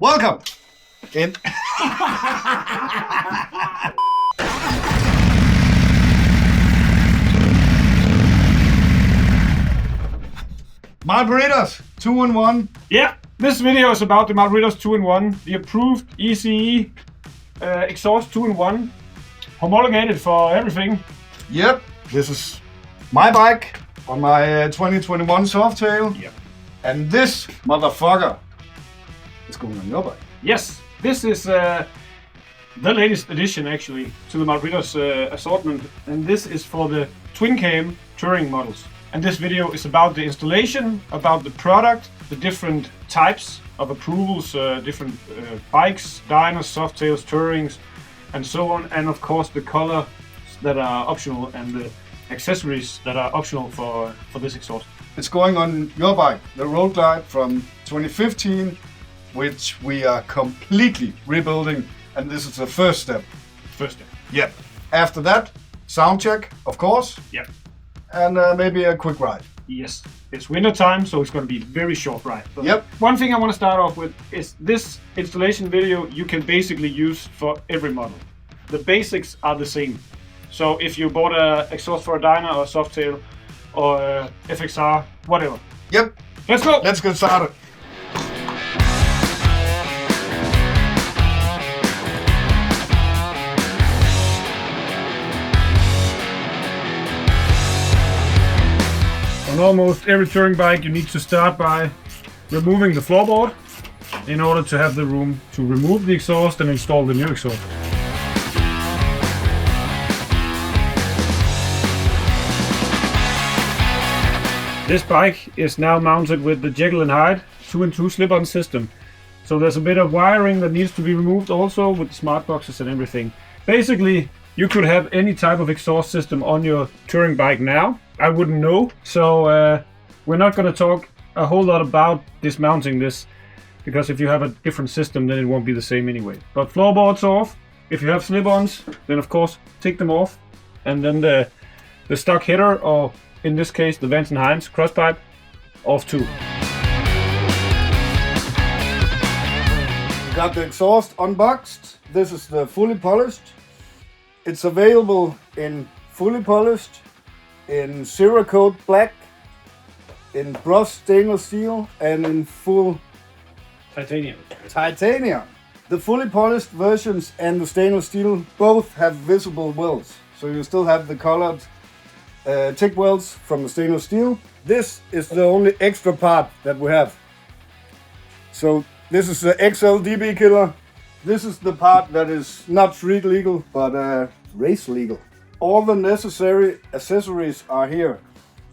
Welcome! In Malparidos 2-in-1. Yeah, this video is about the Malparidos 2-in-1, the approved ECE exhaust 2-in-1, homologated for everything. Yep, this is my bike on my 2021 Softail. Yep. And this motherfucker is going on your bike. Yes, this is the latest addition actually to the Malparidos assortment, and this is for the twin cam touring models. And this video is about the installation, about the product, the different types of approvals, different bikes, Dynas, Softails, Tourings, and so on, and of course the colors that are optional and the accessories that are optional for this exhaust. It's going on your bike, the Road Glide from 2015, which we are completely rebuilding, and this is the first step. First step. Yep. After that, sound check, of course. Yep. And maybe a quick ride. Yes. It's winter time, so it's going to be very short ride. But yep. One thing I want to start off with is this installation video you can basically use for every model. The basics are the same. So if you bought an exhaust for a Dyna or a Softail or a FXR, whatever. Yep. Let's go! Let's get started. On almost every touring bike you need to start by removing the floorboard in order to have the room to remove the exhaust and install the new exhaust. This bike is now mounted with the Jekyll & Hyde 2-in-2 slip-on system. So there's a bit of wiring that needs to be removed also with the smart boxes and everything. Basically, you could have any type of exhaust system on your touring bike now. I wouldn't know. So we're not going to talk a whole lot about dismounting this, because if you have a different system then it won't be the same anyway. But floorboards off. If you have slip-ons, then of course take them off. And then the stock header, or in this case the Vance & Hines crosspipe, off too. We got the exhaust unboxed. This is the fully polished. It's available in fully polished, in Cerakote black, in brushed stainless steel, and in full Titanium. The fully polished versions and the stainless steel both have visible welds. So you still have the colored tick welds from the stainless steel. This is the only extra part that we have. So this is the XL DB killer. This is the part that is not street legal, but race legal. All the necessary accessories are here.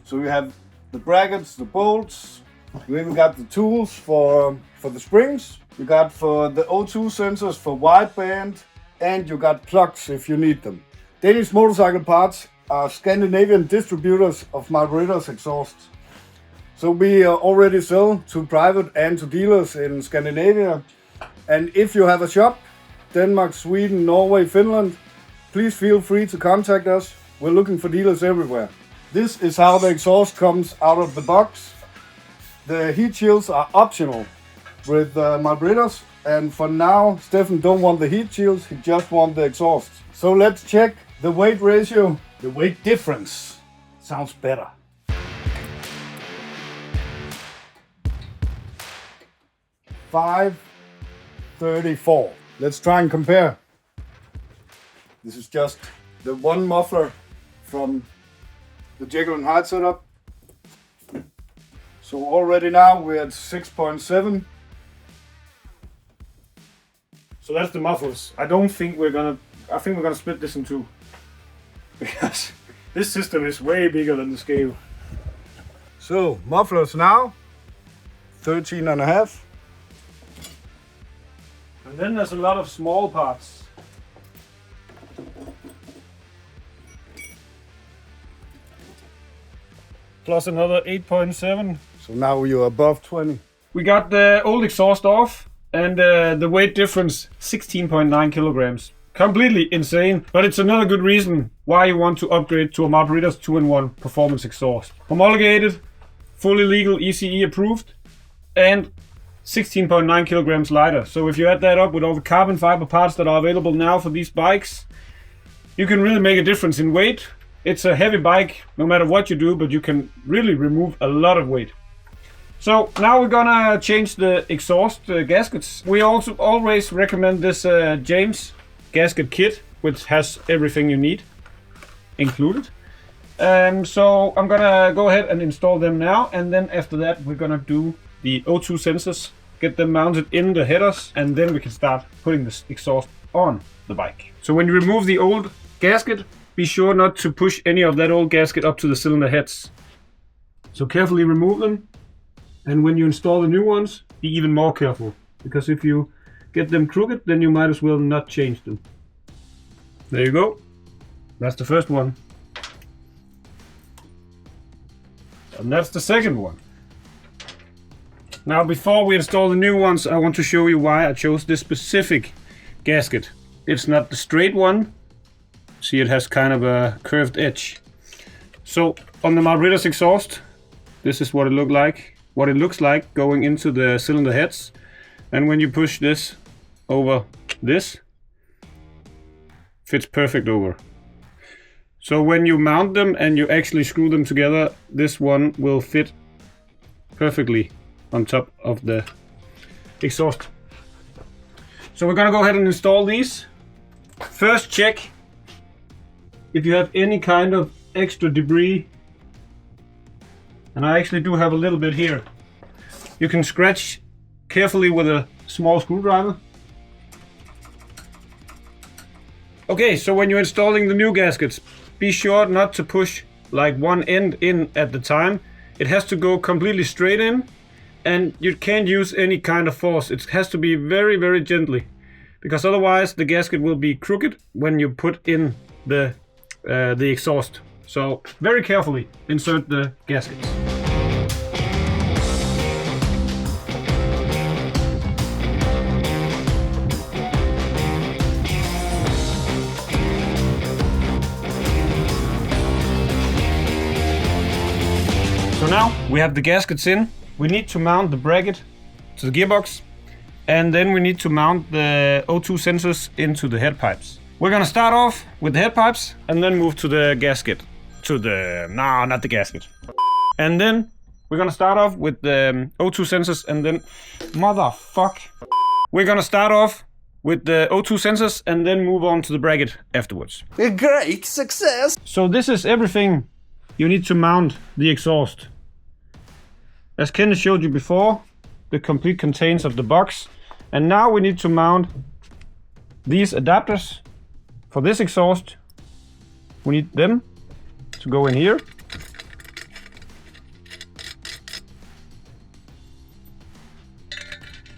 So you have the brackets, the bolts. You even got the tools for the springs. You got for the O2 sensors for wideband, and you got plugs if you need them. Danish Motorcycle Parts are Scandinavian distributors of Malparidos exhausts. So we already sell to private and to dealers in Scandinavia. And if you have a shop, Denmark, Sweden, Norway, Finland, please feel free to contact us. We're looking for dealers everywhere. This is how the exhaust comes out of the box. The heat shields are optional with Malparidos. And for now, Steffen don't want the heat shields, he just wants the exhaust. So let's check the weight ratio. The weight difference sounds better. $5.34. Let's try and compare. This is just the one muffler from the Jekyll & Hyde setup. So already now we're at 6.7. So that's the mufflers. I think we're gonna split this in two, because this system is way bigger than the scale. So mufflers now 13.5. And then there's a lot of small parts. Plus another 8.7. So now you're above 20. We got the old exhaust off, and the weight difference 16.9 kilograms. Completely insane, but it's another good reason why you want to upgrade to a Malparidos 2-in-1 performance exhaust. Homologated, fully legal, ECE approved, and 16.9 kilograms lighter. So if you add that up with all the carbon fiber parts that are available now for these bikes, you can really make a difference in weight. It's a heavy bike no matter what you do, but you can really remove a lot of weight. So now we're gonna change the exhaust gaskets. We also always recommend this James gasket kit, which has everything you need included. So I'm gonna go ahead and install them now, and then after that we're gonna do the O2 sensors, get them mounted in the headers, and then we can start putting this exhaust on the bike. So when you remove the old gasket, be sure not to push any of that old gasket up to the cylinder heads. So carefully remove them, and when you install the new ones, be even more careful, because if you get them crooked, then you might as well not change them. There you go. That's the first one. And that's the second one. Now before we install the new ones, I want to show you why I chose this specific gasket. It's not the straight one. See, it has kind of a curved edge. So on the Malparidos exhaust, this is what it looks like going into the cylinder heads. And when you push this over this, fits perfect over. So when you mount them and you actually screw them together, this one will fit perfectly on top of the exhaust. So we're gonna go ahead and install these. First, check if you have any kind of extra debris, and I actually do have a little bit here. You can scratch carefully with a small screwdriver. Okay, so when you're installing the new gaskets, be sure not to push like one end in at the time. It has to go completely straight in, and you can't use any kind of force. It has to be very, very gently, because otherwise the gasket will be crooked when you put in the exhaust. So very carefully insert the gaskets. So now we have the gaskets in. We need to mount the bracket to the gearbox, and then we need to mount the O2 sensors into the head pipes. We're gonna start off with the head pipes and then move to the gasket. Not the gasket. And then we're gonna start off with the O2 sensors, and then we're gonna start off with the O2 sensors and then move on to the bracket afterwards. A great success! So this is everything you need to mount the exhaust. As Kenneth showed you before, the complete contents of the box. And now we need to mount these adapters for this exhaust. We need them to go in here.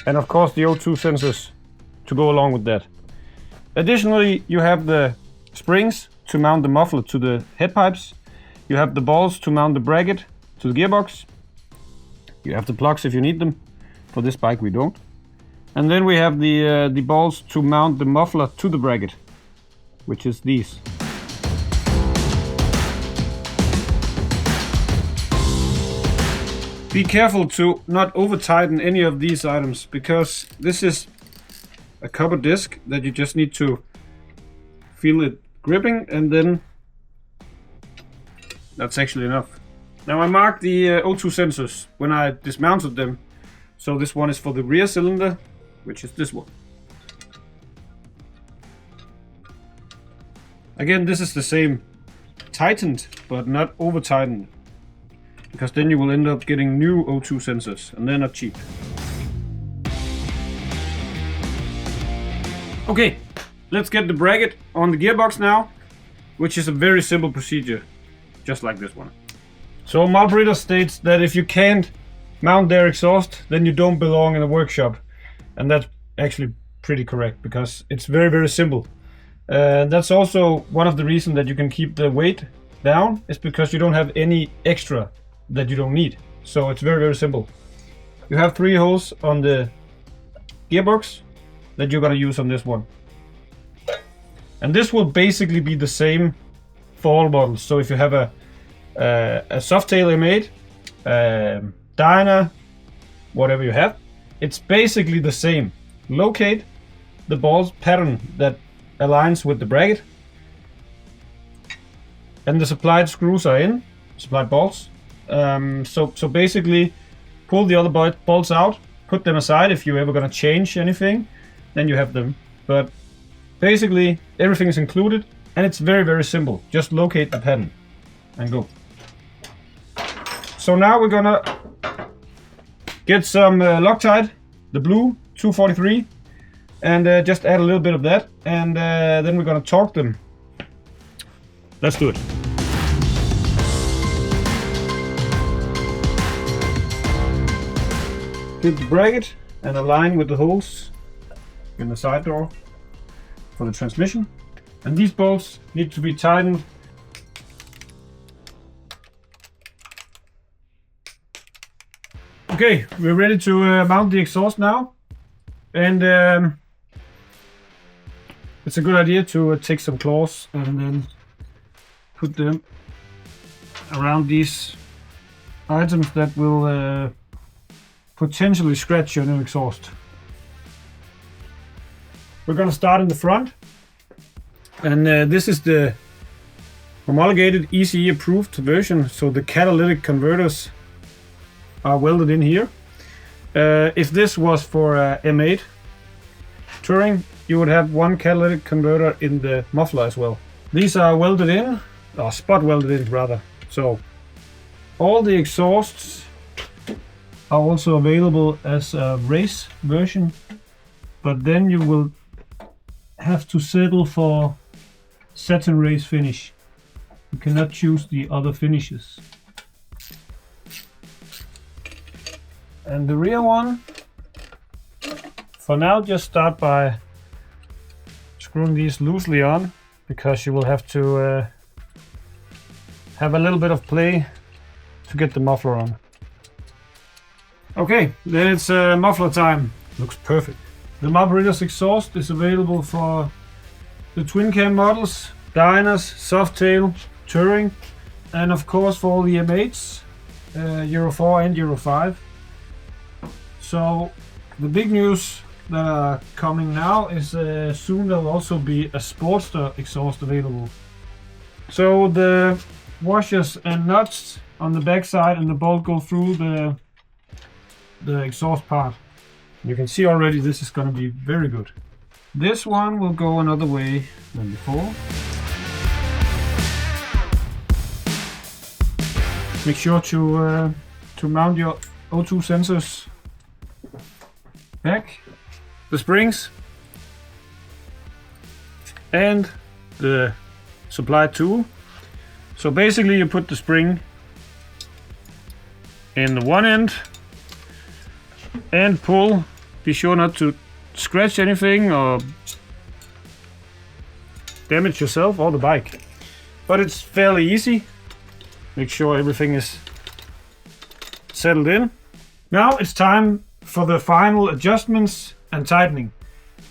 And of course the O2 sensors to go along with that. Additionally, you have the springs to mount the muffler to the head pipes. You have the balls to mount the bracket to the gearbox. You have the plugs if you need them. For this bike we don't. And then we have the balls to mount the muffler to the bracket, which is these. Be careful to not over tighten any of these items, because this is a copper disc that you just need to feel it gripping, and then that's actually enough. Now I marked the O2 sensors when I dismounted them. So this one is for the rear cylinder, which is this one. Again, this is the same, tightened but not over tightened, because then you will end up getting new O2 sensors, and they're not cheap. Okay, let's get the bracket on the gearbox now, which is a very simple procedure, just like this one. So Malparidos states that if you can't mount their exhaust, then you don't belong in a workshop. And that's actually pretty correct, because it's very, very simple. That's also one of the reasons that you can keep the weight down, is because you don't have any extra that you don't need. So it's very, very simple. You have 3 holes on the gearbox that you're gonna use on this one. And this will basically be the same for all models. So if you have a Softail M8, Dyna, whatever you have, It's basically the same. Locate the ball pattern that aligns with the bracket, and the supplied screws are in, supplied bolts. So basically pull the other bolts out, put them aside. If you're ever going to change anything, then you have them. But basically everything is included, and it's very, very simple. Just locate the pattern and go. So now we're gonna get some Loctite, the blue 243, and just add a little bit of that, and then we're gonna torque them. Let's do it. Hit the bracket and align with the holes in the side door for the transmission. And these bolts need to be tightened. Okay, we're ready to mount the exhaust now. And it's a good idea to take some claws and then put them around these items that will potentially scratch your new exhaust. We're gonna start in the front, and this is the homologated ECE-approved version, so the catalytic converters are welded in here. If this was for M8 Touring, you would have one catalytic converter in the muffler as well. These are welded in, or spot welded in rather. So all the exhausts are also available as a race version, but then you will have to settle for satin race finish. You cannot choose the other finishes. And the rear one, for now, just start by screwing these loosely on, because you will have to have a little bit of play to get the muffler on. Okay, then it's muffler time. Looks perfect. The Malparidos exhaust is available for the twin cam models, Diners, Softail, Touring, and of course for all the M8s, Euro 4 and Euro 5. So the big news that are coming now is soon there will also be a Sportster exhaust available. So the washers and nuts on the back side and the bolt go through the exhaust part. You can see already this is going to be very good. This one will go another way than before. Make sure to mount your O2 sensors back, the springs and the supply tool. So basically you put the spring in the one end and pull. Be sure not to scratch anything or damage yourself or the bike, but it's fairly easy. Make sure everything is settled in. Now it's time for the final adjustments and tightening.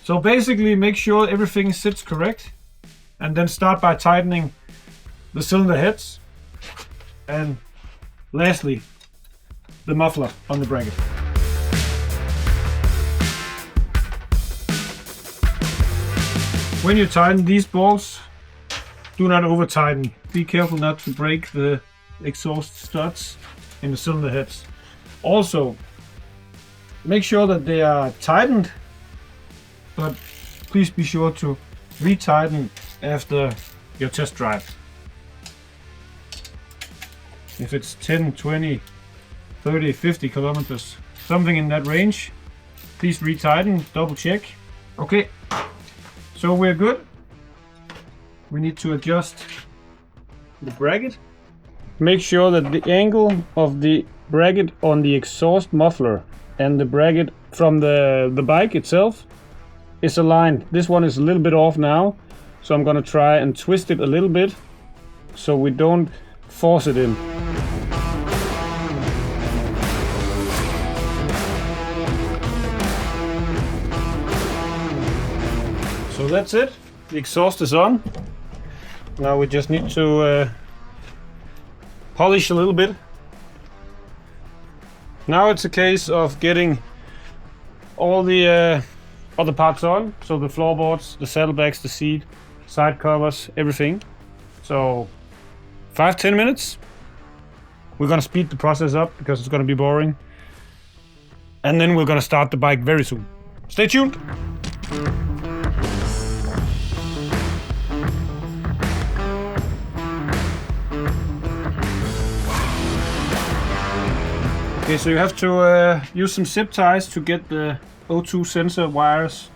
So basically make sure everything sits correct, and then start by tightening the cylinder heads, and lastly the muffler on the bracket. When you tighten these bolts, do not over tighten. Be careful not to break the exhaust studs in the cylinder heads. Also, make sure that they are tightened, but please be sure to re-tighten after your test drive. If it's 10, 20, 30, 50 kilometers, something in that range, please re-tighten, double check. Okay, so we're good. We need to adjust the bracket. Make sure that the angle of the bracket on the exhaust muffler and the bracket from the bike itself is aligned. This one is a little bit off now, so I'm gonna try and twist it a little bit so we don't force it in. So that's it. The exhaust is on. Now we just need to polish a little bit. Now it's a case of getting all the other parts on. So the floorboards, the saddlebags, the seat, side covers, everything. So 5-10 minutes. We're gonna speed the process up because it's gonna be boring. And then we're gonna start the bike very soon. Stay tuned. Okay, so you have to use some zip ties to get the O2 sensor wires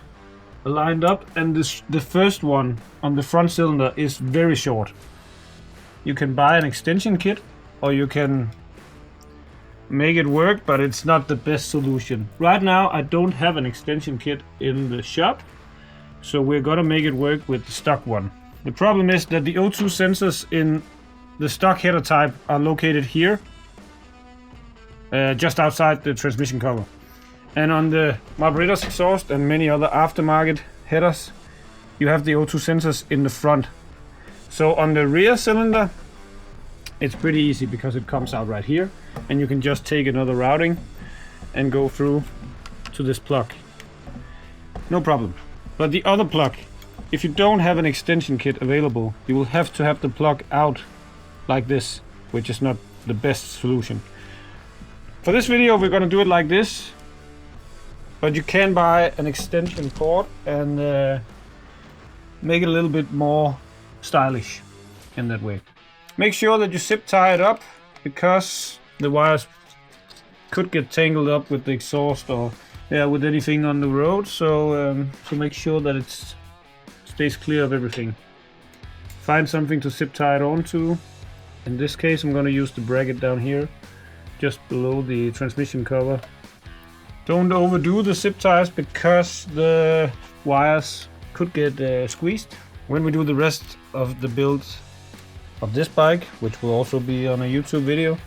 lined up, and the first one on the front cylinder is very short. You can buy an extension kit or you can make it work, but it's not the best solution. Right now I don't have an extension kit in the shop, so we're gonna make it work with the stock one. The problem is that the O2 sensors in the stock header type are located here, just outside the transmission cover. And on the Malparidos exhaust and many other aftermarket headers, you have the O2 sensors in the front. So on the rear cylinder, it's pretty easy because it comes out right here, and you can just take another routing and go through to this plug. No problem. But the other plug, if you don't have an extension kit available, you will have to have the plug out like this, which is not the best solution. For this video we're gonna do it like this, but you can buy an extension cord and make it a little bit more stylish in that way. Make sure that you zip tie it up because the wires could get tangled up with the exhaust or with anything on the road. So make sure that it stays clear of everything. Find something to zip tie it onto. In this case I'm gonna use the bracket down here, just below the transmission cover. Don't overdo the zip ties because the wires could get squeezed. When we do the rest of the build of this bike, which will also be on a YouTube video,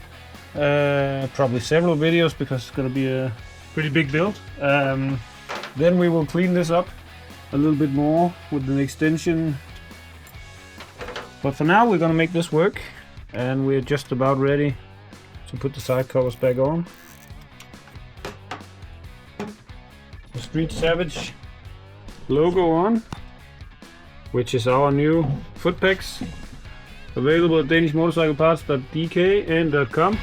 probably several videos because it's gonna be a pretty big build, then we will clean this up a little bit more with an extension. But for now we're gonna make this work, and we're just about ready to put the side covers back on. The Street Savage logo on, which is our new foot pegs, available at Danish Motorcycle Parts.dk and .com.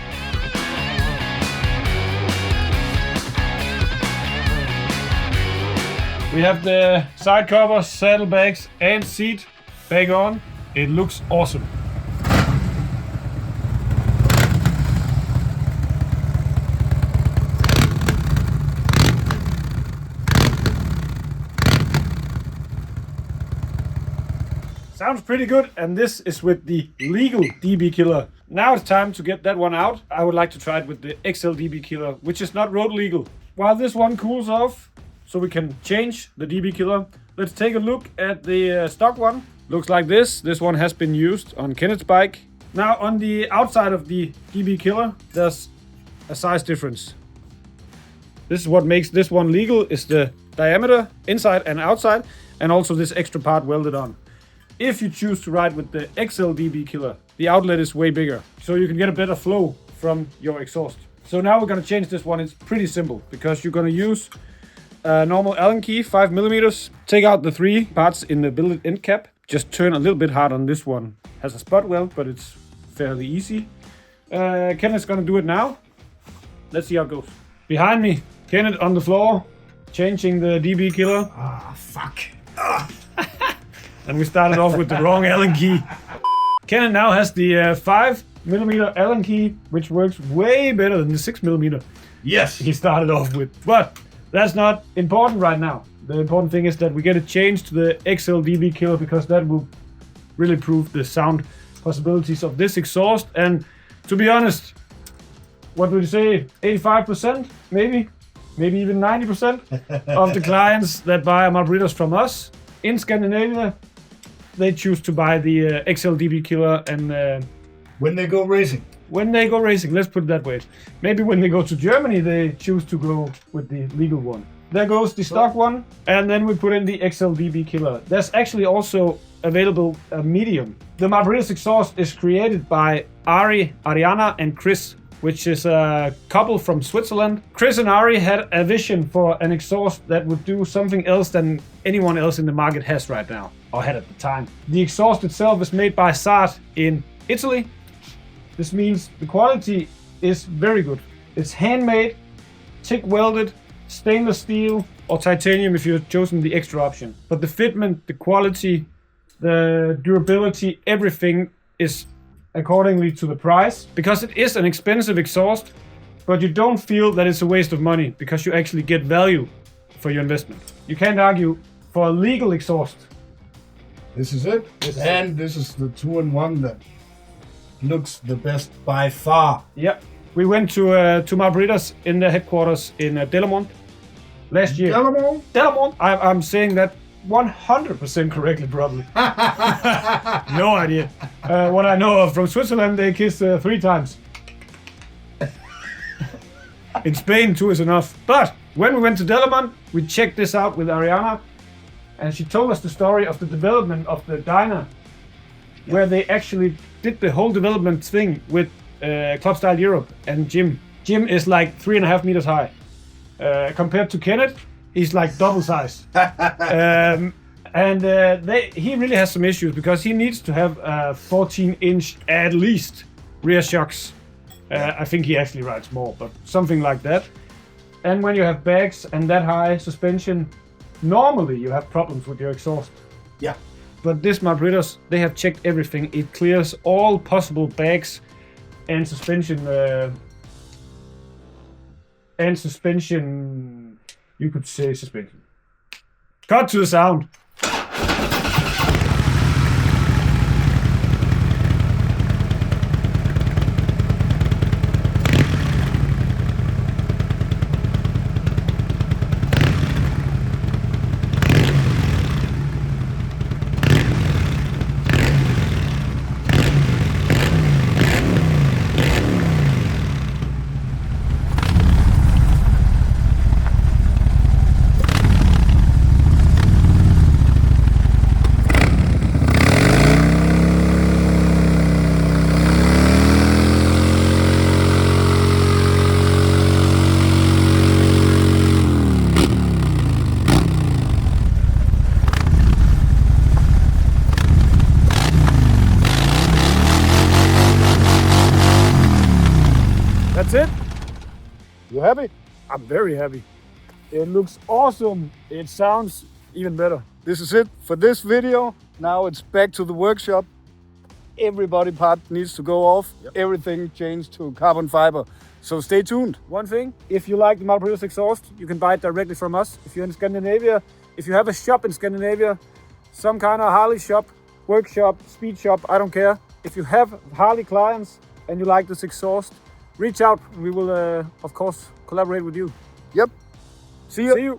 We have the side covers, saddlebags and seat back on. It looks awesome. Sounds pretty good, and this is with the legal DB killer. Now it's time to get that one out. I would like to try it with the XL DB killer, which is not road legal. While this one cools off, so we can change the DB killer, let's take a look at the stock one. Looks like this. This one has been used on Kenneth's bike. Now on the outside of the DB killer, there's a size difference. This is what makes this one legal, is the diameter inside and outside, and also this extra part welded on. If you choose to ride with the XL DB killer, the outlet is way bigger, so you can get a better flow from your exhaust. So now we're gonna change this one. It's pretty simple because you're gonna use a normal Allen key, 5mm. Take out the 3 parts in the billet end cap. Just turn a little bit hard on this one. Has a spot weld, but it's fairly easy. Kenneth's gonna do it now. Let's see how it goes. Behind me, Kenneth on the floor, changing the DB killer. Ah, fuck. And we started off with the wrong Allen key. Kenneth now has the 5mm Allen key, which works way better than the 6mm. Yes. He started off with. But that's not important right now. The important thing is that we get it changed to the XL DB killer because that will really prove the sound possibilities of this exhaust. And to be honest, what would you say? 85%, maybe even 90% of the clients that buy Malparidos from us in Scandinavia, they choose to buy the XL DB killer, and when they go racing. Let's put it that way. Maybe when they go to Germany, they choose to go with the legal one. There goes the stock one, and then we put in the XL DB killer. There's actually also available a medium. The Malparidos exhaust is created by Ari, Ariana, and Chris which is a couple from Switzerland. Chris and Ari had a vision for an exhaust that would do something else than anyone else in the market has right now, or had at the time. The exhaust itself is made by Saat in Italy. This means the quality is very good. It's handmade, TIG welded, stainless steel, or titanium if you've chosen the extra option. But the fitment, the quality, the durability, everything is accordingly to the price, because it is an expensive exhaust, but you don't feel that it's a waste of money because you actually get value for your investment. You can't argue for a legal exhaust. This is it. And this is the 2-in-1 that looks the best by far. Yep. We went to Malparidos in the headquarters in Delamont last year. Delamont? I'm saying that 100% correctly, probably. No idea. What I know of from Switzerland, they kiss 3 times. In Spain, 2 is enough. But when we went to Delamont, we checked this out with Ariana, and she told us the story of the development of the dyno, where they actually did the whole development thing with Club Style Europe and Jim. Jim is like 3.5 meters high. Compared to Kenneth, he's like double size. He really has some issues because he needs to have 14-inch at least rear shocks. I think he actually rides more, but something like that. And when you have bags and that high suspension, normally you have problems with your exhaust. Yeah. But this Malparidos, they have checked everything. It clears all possible bags and suspension. You could say suspension. Cut to the sound. That's it. You happy? I'm very happy. It looks awesome. It sounds even better. This is it for this video. Now it's back to the workshop. Every body part needs to go off. Yep. Everything changed to carbon fiber. So stay tuned. One thing, if you like the Malparidos exhaust, you can buy it directly from us. If you're in Scandinavia, if you have a shop in Scandinavia, some kind of Harley shop, workshop, speed shop, I don't care. If you have Harley clients and you like this exhaust, reach out. We will, of course, collaborate with you. Yep. See you.